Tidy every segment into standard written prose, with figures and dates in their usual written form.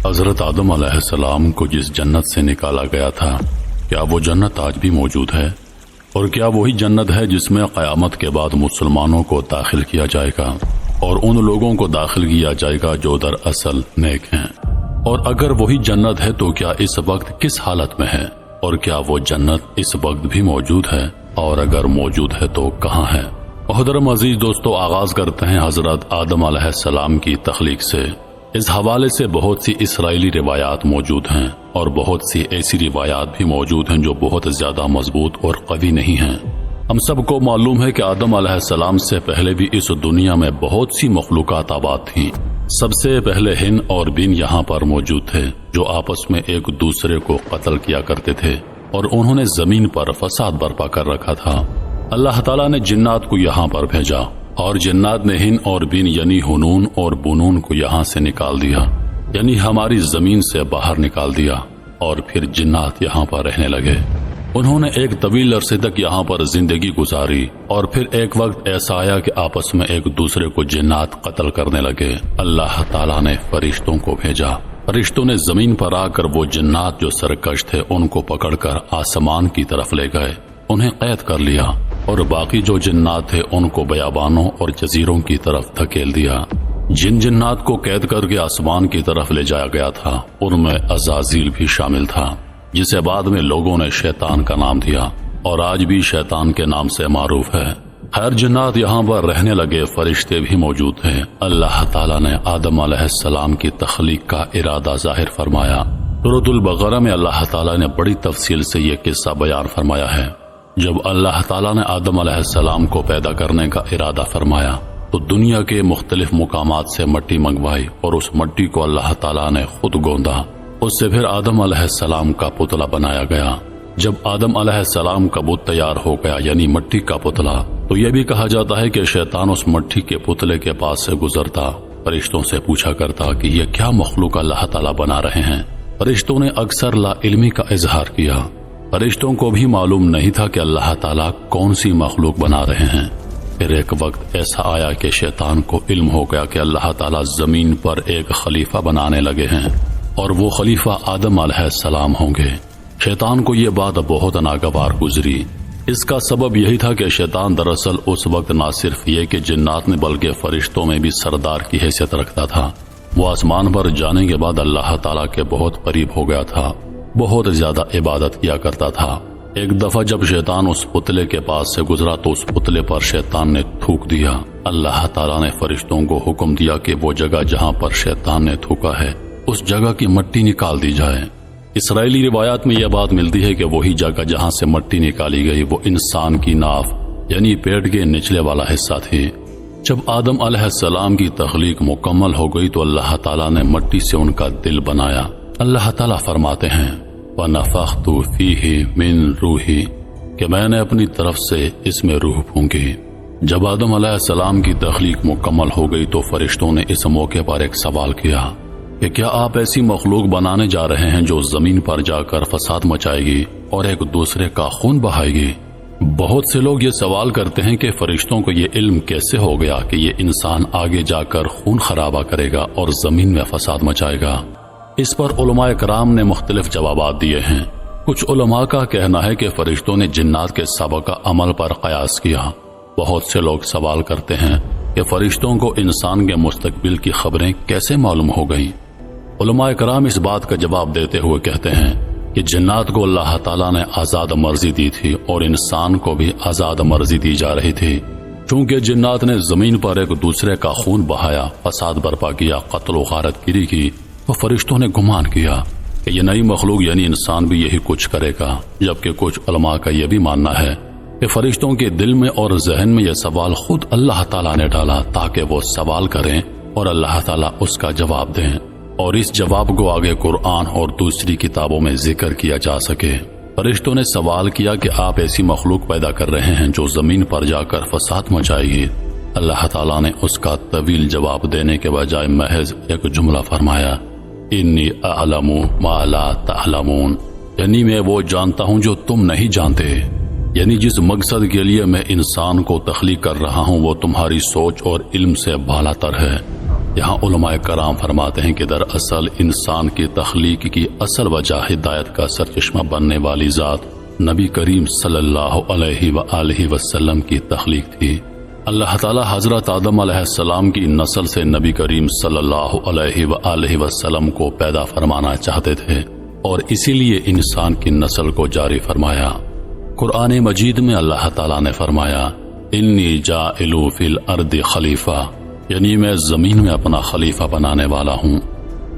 حضرت آدم علیہ السلام کو جس جنت سے نکالا گیا تھا، کیا وہ جنت آج بھی موجود ہے؟ اور کیا وہی جنت ہے جس میں قیامت کے بعد مسلمانوں کو داخل کیا جائے گا اور ان لوگوں کو داخل کیا جائے گا جو دراصل نیک ہیں؟ اور اگر وہی جنت ہے تو کیا اس وقت کس حالت میں ہے؟ اور کیا وہ جنت اس وقت بھی موجود ہے؟ اور اگر موجود ہے تو کہاں ہے؟ محترم عزیز دوستو، آغاز کرتے ہیں حضرت آدم علیہ السلام کی تخلیق سے۔ اس حوالے سے بہت سی اسرائیلی روایات موجود ہیں اور بہت سی ایسی روایات بھی موجود ہیں جو بہت زیادہ مضبوط اور قوی نہیں ہیں۔ ہم سب کو معلوم ہے کہ آدم علیہ السلام سے پہلے بھی اس دنیا میں بہت سی مخلوقات آباد تھیں۔ سب سے پہلے ہن اور بن یہاں پر موجود تھے جو آپس میں ایک دوسرے کو قتل کیا کرتے تھے اور انہوں نے زمین پر فساد برپا کر رکھا تھا۔ اللہ تعالیٰ نے جنات کو یہاں پر بھیجا اور جنات نے ہن اور بن یعنی ہنون اور بنون کو یہاں سے نکال دیا، یعنی ہماری زمین سے باہر نکال دیا، اور پھر جنات یہاں پر رہنے لگے۔ انہوں نے ایک طویل عرصے تک یہاں پر زندگی گزاری اور پھر ایک وقت ایسا آیا کہ آپس میں ایک دوسرے کو جنات قتل کرنے لگے۔ اللہ تعالیٰ نے فرشتوں کو بھیجا۔ فرشتوں نے زمین پر آ کر وہ جنات جو سرکش تھے ان کو پکڑ کر آسمان کی طرف لے گئے، انہیں قید کر لیا، اور باقی جو جنات تھے ان کو بیابانوں اور جزیروں کی طرف دھکیل دیا۔ جن جنات کو قید کر کے آسمان کی طرف لے جایا گیا تھا ان میں عزازیل بھی شامل تھا، جسے بعد میں لوگوں نے شیطان کا نام دیا اور آج بھی شیطان کے نام سے معروف ہے۔ خیر، جنات یہاں پر رہنے لگے، فرشتے بھی موجود ہیں۔ اللہ تعالیٰ نے آدم علیہ السلام کی تخلیق کا ارادہ ظاہر فرمایا۔ سورۃ البقرہ میں اللہ تعالیٰ نے بڑی تفصیل سے یہ قصہ بیان فرمایا ہے۔ جب اللہ تعالیٰ نے آدم علیہ السلام کو پیدا کرنے کا ارادہ فرمایا تو دنیا کے مختلف مقامات سے مٹی منگوائی اور اس مٹی کو اللہ تعالیٰ نے خود گوندا۔ اس سے پھر آدم علیہ السلام کا پتلا بنایا گیا۔ جب آدم علیہ السلام کا بت تیار ہو گیا، یعنی مٹی کا پتلا، تو یہ بھی کہا جاتا ہے کہ شیطان اس مٹی کے پتلے کے پاس سے گزرتا، فرشتوں سے پوچھا کرتا کہ یہ کیا مخلوق اللہ تعالیٰ بنا رہے ہیں۔ فرشتوں نے اکثر لا علمی کا اظہار کیا۔ فرشتوں کو بھی معلوم نہیں تھا کہ اللہ تعالیٰ کون سی مخلوق بنا رہے ہیں۔ پھر ایک وقت ایسا آیا کہ شیطان کو علم ہو گیا کہ اللہ تعالیٰ زمین پر ایک خلیفہ بنانے لگے ہیں اور وہ خلیفہ آدم علیہ السلام ہوں گے۔ شیطان کو یہ بات بہت ناگوار گزری۔ اس کا سبب یہی تھا کہ شیطان دراصل اس وقت نہ صرف یہ کہ جنات میں بلکہ فرشتوں میں بھی سردار کی حیثیت رکھتا تھا۔ وہ آسمان پر جانے کے بعد اللہ تعالیٰ کے بہت قریب ہو گیا تھا، بہت زیادہ عبادت کیا کرتا تھا۔ ایک دفعہ جب شیطان اس پتلے کے پاس سے گزرا تو اس پتلے پر شیطان نے تھوک دیا۔ اللہ تعالیٰ نے فرشتوں کو حکم دیا کہ وہ جگہ جہاں پر شیطان نے تھوکا ہے اس جگہ کی مٹی نکال دی جائے۔ اسرائیلی روایات میں یہ بات ملتی ہے کہ وہی جگہ جہاں سے مٹی نکالی گئی وہ انسان کی ناف یعنی پیٹ کے نچلے والا حصہ تھی۔ جب آدم علیہ السلام کی تخلیق مکمل ہو گئی تو اللہ تعالیٰ نے مٹی سے ان کا دل بنایا۔ اللہ تعالیٰ فرماتے ہیں وَنَفَخْتُ فِيهِ مِن رُوحِي کہ میں نے اپنی طرف سے اس میں روح پھونکی۔ جب آدم علیہ السلام کی تخلیق مکمل ہو گئی تو فرشتوں نے اس موقع پر ایک سوال کیا کہ کیا آپ ایسی مخلوق بنانے جا رہے ہیں جو زمین پر جا کر فساد مچائے گی اور ایک دوسرے کا خون بہائے گی؟ بہت سے لوگ یہ سوال کرتے ہیں کہ فرشتوں کو یہ علم کیسے ہو گیا کہ یہ انسان آگے جا کر خون خرابہ کرے گا اور زمین میں فساد مچائے گا؟ اس پر علماء کرام نے مختلف جوابات دیے ہیں۔ کچھ علماء کا کہنا ہے کہ فرشتوں نے جنات کے سابقہ عمل پر قیاس کیا۔ بہت سے لوگ سوال کرتے ہیں کہ فرشتوں کو انسان کے مستقبل کی خبریں کیسے معلوم ہو گئیں؟ علماء کرام اس بات کا جواب دیتے ہوئے کہتے ہیں کہ جنات کو اللہ تعالیٰ نے آزاد مرضی دی تھی اور انسان کو بھی آزاد مرضی دی جا رہی تھی۔ چونکہ جنات نے زمین پر ایک دوسرے کا خون بہایا، فساد برپا کیا، قتل و غارت گیری کی، تو فرشتوں نے گمان کیا کہ یہ نئی مخلوق یعنی انسان بھی یہی کچھ کرے گا، جبکہ کچھ علماء کا یہ بھی ماننا ہے کہ فرشتوں کے دل میں اور ذہن میں یہ سوال خود اللہ تعالیٰ نے ڈالا تاکہ وہ سوال کریں اور اللہ تعالیٰ اس کا جواب دیں، اور اس جواب کو آگے قرآن اور دوسری کتابوں میں ذکر کیا جا سکے۔ فرشتوں نے سوال کیا کہ آپ ایسی مخلوق پیدا کر رہے ہیں جو زمین پر جا کر فساد مچائے گی۔ اللہ تعالیٰ نے اس کا طویل جواب دینے کے بجائے محض ایک جملہ فرمایا، انی اعلم ما لا تعلمون، یعنی میں وہ جانتا ہوں جو تم نہیں جانتے، یعنی جس مقصد کے لیے میں انسان کو تخلیق کر رہا ہوں وہ تمہاری سوچ اور علم سے بالا تر ہے۔ یہاں علماء کرام فرماتے ہیں کہ دراصل انسان کی تخلیق کی اصل وجہ ہدایت کا سرچشمہ بننے والی ذات نبی کریم صلی اللہ علیہ وآلہ وسلم کی تخلیق تھی۔ اللہ تعالی حضرت آدم علیہ السلام کی نسل سے نبی کریم صلی اللہ علیہ وآلہ وسلم کو پیدا فرمانا چاہتے تھے اور اسی لیے انسان کی نسل کو جاری فرمایا۔ قرآن مجید میں اللہ تعالی نے فرمایا انی جاعل فی الارض خلیفہ، یعنی میں زمین میں اپنا خلیفہ بنانے والا ہوں۔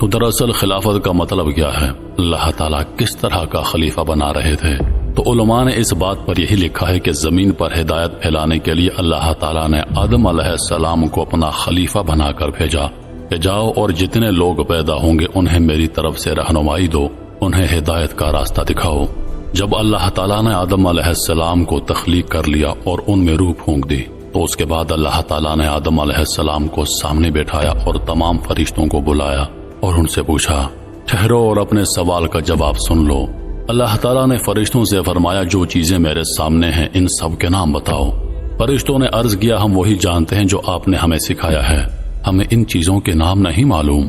تو دراصل خلافت کا مطلب کیا ہے؟ اللہ تعالیٰ کس طرح کا خلیفہ بنا رہے تھے؟ تو علماء نے اس بات پر یہی لکھا ہے کہ زمین پر ہدایت پھیلانے کے لیے اللہ تعالیٰ نے آدم علیہ السلام کو اپنا خلیفہ بنا کر بھیجا کہ جاؤ اور جتنے لوگ پیدا ہوں گے انہیں میری طرف سے رہنمائی دو، انہیں ہدایت کا راستہ دکھاؤ۔ جب اللہ تعالیٰ نے آدم علیہ السلام کو تخلیق کر لیا اور ان میں روح پھونک دی تو اس کے بعد اللہ تعالیٰ نے آدم علیہ السلام کو سامنے بیٹھایا اور تمام فرشتوں کو بلایا اور ان سے پوچھا ٹھہرو اور اپنے سوال کا جواب سن لو۔ اللہ تعالیٰ نے فرشتوں سے فرمایا جو چیزیں میرے سامنے ہیں ان سب کے نام بتاؤ۔ فرشتوں نے عرض کیا ہم وہی جانتے ہیں جو آپ نے ہمیں سکھایا ہے، ہمیں ان چیزوں کے نام نہیں معلوم۔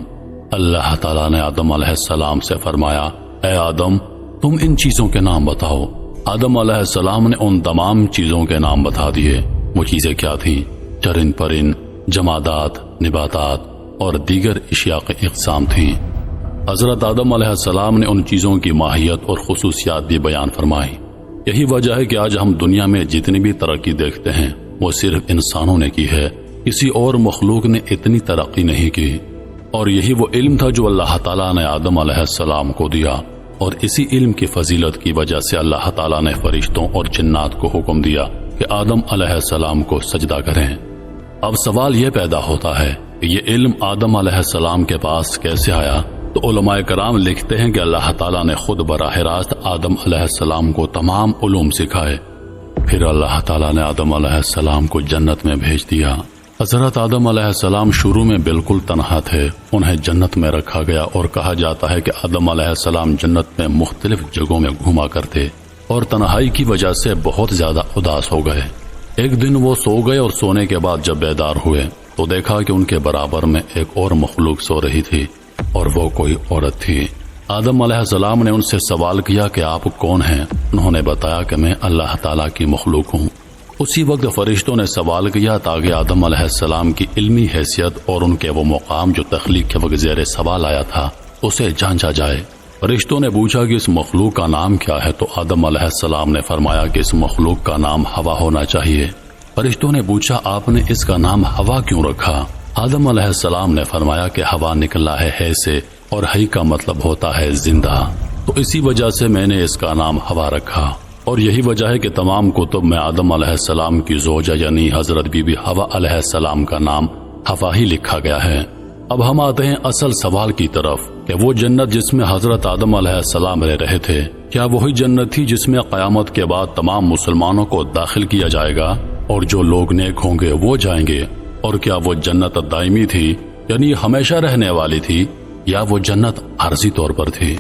اللہ تعالیٰ نے آدم علیہ السلام سے فرمایا اے آدم تم ان چیزوں کے نام بتاؤ۔ آدم علیہ السلام نے ان تمام چیزوں کے نام بتا دیے۔ وہ چیزیں کیا تھیں؟ چرند پرند، جمادات، نباتات اور دیگر اشیاء کی اقسام تھیں۔ حضرت آدم علیہ السلام نے ان چیزوں کی ماہیت اور خصوصیات بھی بیان فرمائی۔ یہی وجہ ہے کہ آج ہم دنیا میں جتنی بھی ترقی دیکھتے ہیں وہ صرف انسانوں نے کی ہے، کسی اور مخلوق نے اتنی ترقی نہیں کی۔ اور یہی وہ علم تھا جو اللہ تعالیٰ نے آدم علیہ السلام کو دیا، اور اسی علم کی فضیلت کی وجہ سے اللہ تعالیٰ نے فرشتوں اور جنات کو حکم دیا کہ آدم علیہ السلام کو سجدہ کریں۔ اب سوال یہ پیدا ہوتا ہے کہ یہ علم آدم علیہ السلام کے پاس کیسے آیا؟ تو علماء کرام لکھتے ہیں کہ اللہ تعالیٰ نے خود براہ راست آدم علیہ السلام کو تمام علوم سکھائے۔ پھر اللہ تعالیٰ نے آدم علیہ السلام کو جنت میں بھیج دیا۔ حضرت آدم علیہ السلام شروع میں بالکل تنہا تھے، انہیں جنت میں رکھا گیا اور کہا جاتا ہے کہ آدم علیہ السلام جنت میں مختلف جگہوں میں گھوما کرتے اور تنہائی کی وجہ سے بہت زیادہ اداس ہو گئے۔ ایک دن وہ سو گئے اور سونے کے بعد جب بیدار ہوئے تو دیکھا کہ ان کے برابر میں ایک اور مخلوق سو رہی تھی اور وہ کوئی عورت تھی۔ آدم علیہ السلام نے ان سے سوال کیا کہ آپ کون ہیں؟ انہوں نے بتایا کہ میں اللہ تعالیٰ کی مخلوق ہوں۔ اسی وقت فرشتوں نے سوال کیا تاکہ آدم علیہ السلام کی علمی حیثیت اور ان کے وہ مقام جو تخلیق کے وقت زیر سوال آیا تھا اسے جانچا جائے۔ فرشتوں نے پوچھا کہ اس مخلوق کا نام کیا ہے تو آدم علیہ السلام نے فرمایا کہ اس مخلوق کا نام ہوا ہونا چاہیے۔ فرشتوں نے پوچھا آپ نے اس کا نام ہوا کیوں رکھا؟ آدم علیہ السلام نے فرمایا کہ ہوا نکلا ہے سے، اور ہی کا مطلب ہوتا ہے زندہ، تو اسی وجہ سے میں نے اس کا نام ہوا رکھا۔ اور یہی وجہ ہے کہ تمام کتب میں آدم علیہ السلام کی زوجہ یعنی حضرت بی بی حوا علیہ السلام کا نام ہوا ہی لکھا گیا ہے۔ اب ہم آتے ہیں اصل سوال کی طرف کہ وہ جنت جس میں حضرت آدم علیہ السلام رہ رہے تھے کیا وہی جنت تھی جس میں قیامت کے بعد تمام مسلمانوں کو داخل کیا جائے گا اور جو لوگ نیک ہوں گے وہ جائیں گے؟ اور کیا وہ جنت دائمی تھی یعنی ہمیشہ رہنے والی تھی، یا وہ جنت عارضی طور پر تھی؟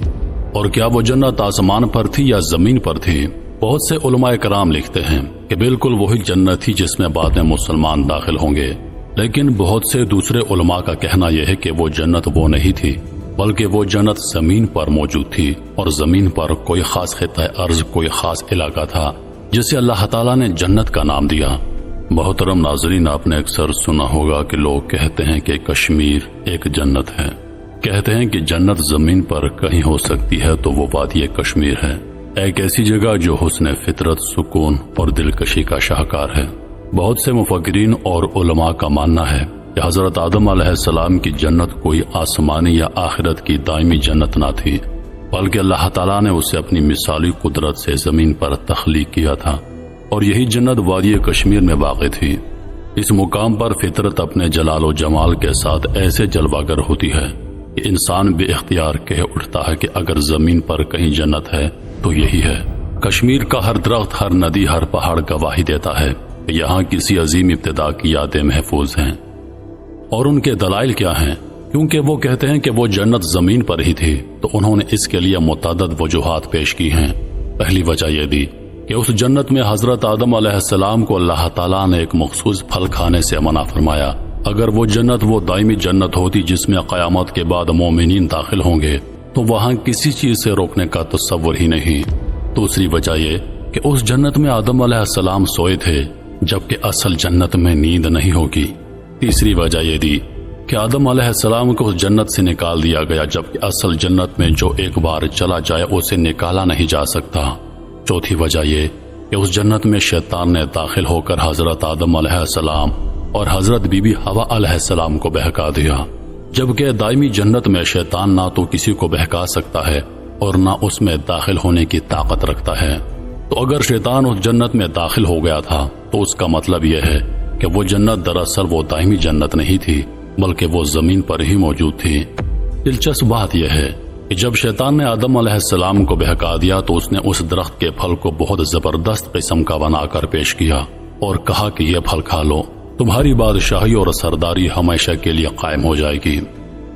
اور کیا وہ جنت آسمان پر تھی یا زمین پر تھی؟ بہت سے علماء کرام لکھتے ہیں کہ بالکل وہی جنت تھی جس میں بعد میں مسلمان داخل ہوں گے، لیکن بہت سے دوسرے علماء کا کہنا یہ ہے کہ وہ جنت وہ نہیں تھی بلکہ وہ جنت زمین پر موجود تھی، اور زمین پر کوئی خاص خطہ ارض، کوئی خاص علاقہ تھا جسے اللہ تعالیٰ نے جنت کا نام دیا۔ محترم ناظرین، آپ نے اکثر سنا ہوگا کہ لوگ کہتے ہیں کہ کشمیر ایک جنت ہے، کہتے ہیں کہ جنت زمین پر کہیں ہو سکتی ہے تو وہ وادی کشمیر ہے، ایک ایسی جگہ جو حسن فطرت، سکون اور دلکشی کا شاہکار ہے۔ بہت سے مفکرین اور علماء کا ماننا ہے کہ حضرت آدم علیہ السلام کی جنت کوئی آسمانی یا آخرت کی دائمی جنت نہ تھی، بلکہ اللہ تعالیٰ نے اسے اپنی مثالی قدرت سے زمین پر تخلیق کیا تھا، اور یہی جنت وادی کشمیر میں واقع تھی۔ اس مقام پر فطرت اپنے جلال و جمال کے ساتھ ایسے جلوہ گر ہوتی ہے کہ انسان بے اختیار کہہ اٹھتا ہے کہ اگر زمین پر کہیں جنت ہے تو یہی ہے۔ کشمیر کا ہر درخت، ہر ندی، ہر پہاڑ گواہی دیتا ہے کہ یہاں کسی عظیم ابتدا کی یادیں محفوظ ہیں۔ اور ان کے دلائل کیا ہیں؟ کیونکہ وہ کہتے ہیں کہ وہ جنت زمین پر ہی تھی تو انہوں نے اس کے لیے متعدد وجوہات پیش کی ہیں۔ پہلی وجہ یہ دی کہ اس جنت میں حضرت آدم علیہ السلام کو اللہ تعالیٰ نے ایک مخصوص پھل کھانے سے منع فرمایا اگر وہ جنت وہ دائمی جنت ہوتی جس میں قیامت کے بعد مومنین داخل ہوں گے تو وہاں کسی چیز سے روکنے کا تصور ہی نہیں۔ دوسری وجہ یہ کہ اس جنت میں آدم علیہ السلام سوئے تھے، جبکہ اصل جنت میں نیند نہیں ہوگی۔ تیسری وجہ یہ دی کہ آدم علیہ السلام کو اس جنت سے نکال دیا گیا، جبکہ اصل جنت میں جو ایک بار چلا جائے اسے نکالا نہیں جا سکتا۔ چوتھی وجہ یہ کہ اس جنت میں شیطان نے داخل ہو کر حضرت آدم علیہ السلام اور حضرت بی بی حوا علیہ السلام کو بہکا دیا، جبکہ دائمی جنت میں شیطان نہ تو کسی کو بہکا سکتا ہے اور نہ اس میں داخل ہونے کی طاقت رکھتا ہے۔ تو اگر شیطان اس جنت میں داخل ہو گیا تھا تو اس کا مطلب یہ ہے کہ وہ جنت دراصل وہ دائمی جنت نہیں تھی، بلکہ وہ زمین پر ہی موجود تھی۔ دلچسپ بات یہ ہے کہ جب شیطان نے آدم علیہ السلام کو بہکا دیا تو اس نے اس درخت کے پھل کو بہت زبردست قسم کا بنا کر پیش کیا اور کہا کہ یہ پھل کھا لو، تمہاری بادشاہی اور سرداری ہمیشہ کے لیے قائم ہو جائے گی،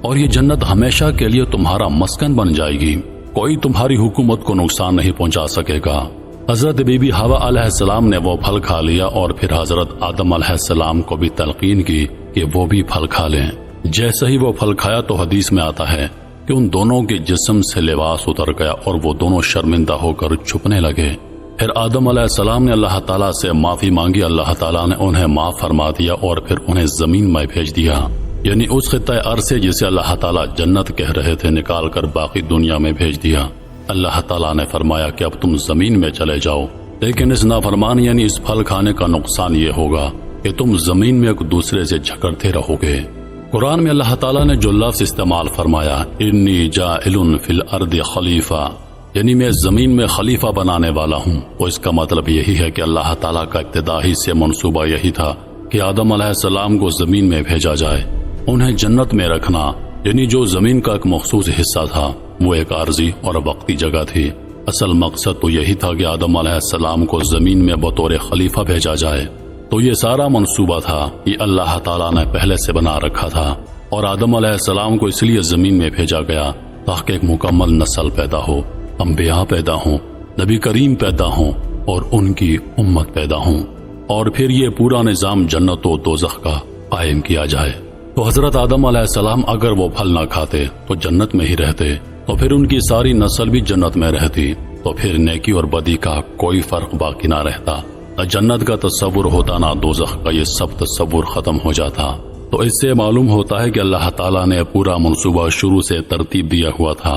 اور یہ جنت ہمیشہ کے لیے تمہارا مسکن بن جائے گی، کوئی تمہاری حکومت کو نقصان نہیں پہنچا سکے گا۔ حضرت بی بی حوا علیہ السلام نے وہ پھل کھا لیا اور پھر حضرت آدم علیہ السلام کو بھی تلقین کی کہ وہ بھی پھل کھا لیں۔ جیسے ہی وہ پھل کھایا تو حدیث میں آتا ہے کہ ان دونوں کے جسم سے لباس اتر گیا اور وہ دونوں شرمندہ ہو کر چھپنے لگے۔ پھر آدم علیہ السلام نے اللہ تعالیٰ سے معافی مانگی، اللہ تعالیٰ نے انہیں معاف فرما دیا اور پھر انہیں زمین میں بھیج دیا، یعنی اس خطۂ ارض سے جسے اللہ تعالیٰ جنت کہہ رہے تھے نکال کر باقی دنیا میں بھیج دیا۔ اللہ تعالیٰ نے فرمایا کہ اب تم زمین میں چلے جاؤ، لیکن اس نافرمان یعنی اس پھل کھانے کا نقصان یہ ہوگا کہ تم زمین میں ایک دوسرے سے جھگڑتے رہو گے۔ قرآن میں اللہ تعالیٰ نے جو لفظ استعمال فرمایا انی جاعل فی الارض خلیفہ، یعنی میں زمین میں خلیفہ بنانے والا ہوں، تو اس کا مطلب یہی ہے کہ اللہ تعالیٰ کا ابتدائی سے منصوبہ یہی تھا کہ آدم علیہ السلام کو زمین میں بھیجا جائے، انہیں جنت میں رکھنا، یعنی جو زمین کا ایک مخصوص حصہ تھا وہ ایک عارضی اور وقتی جگہ تھی۔ اصل مقصد تو یہی تھا کہ آدم علیہ السلام کو زمین میں بطور خلیفہ بھیجا جائے۔ تو یہ سارا منصوبہ تھا، یہ اللہ تعالیٰ نے پہلے سے بنا رکھا تھا، اور آدم علیہ السلام کو اس لیے زمین میں بھیجا گیا تاکہ ایک مکمل نسل پیدا ہو، انبیاء پیدا ہوں، نبی کریم پیدا ہوں اور ان کی امت پیدا ہوں، اور پھر یہ پورا نظام جنت و دوزخ کا قائم کیا جائے۔ تو حضرت آدم علیہ السلام اگر وہ پھل نہ کھاتے تو جنت میں ہی رہتے، تو پھر ان کی ساری نسل بھی جنت میں رہتی، تو پھر نیکی اور بدی کا کوئی فرق باقی نہ رہتا، نہ جنت کا تصور ہوتا نہ دوزخ کا، یہ سب تصور ختم ہو جاتا۔ تو اس سے معلوم ہوتا ہے کہ اللہ تعالیٰ نے پورا منصوبہ شروع سے ترتیب دیا ہوا تھا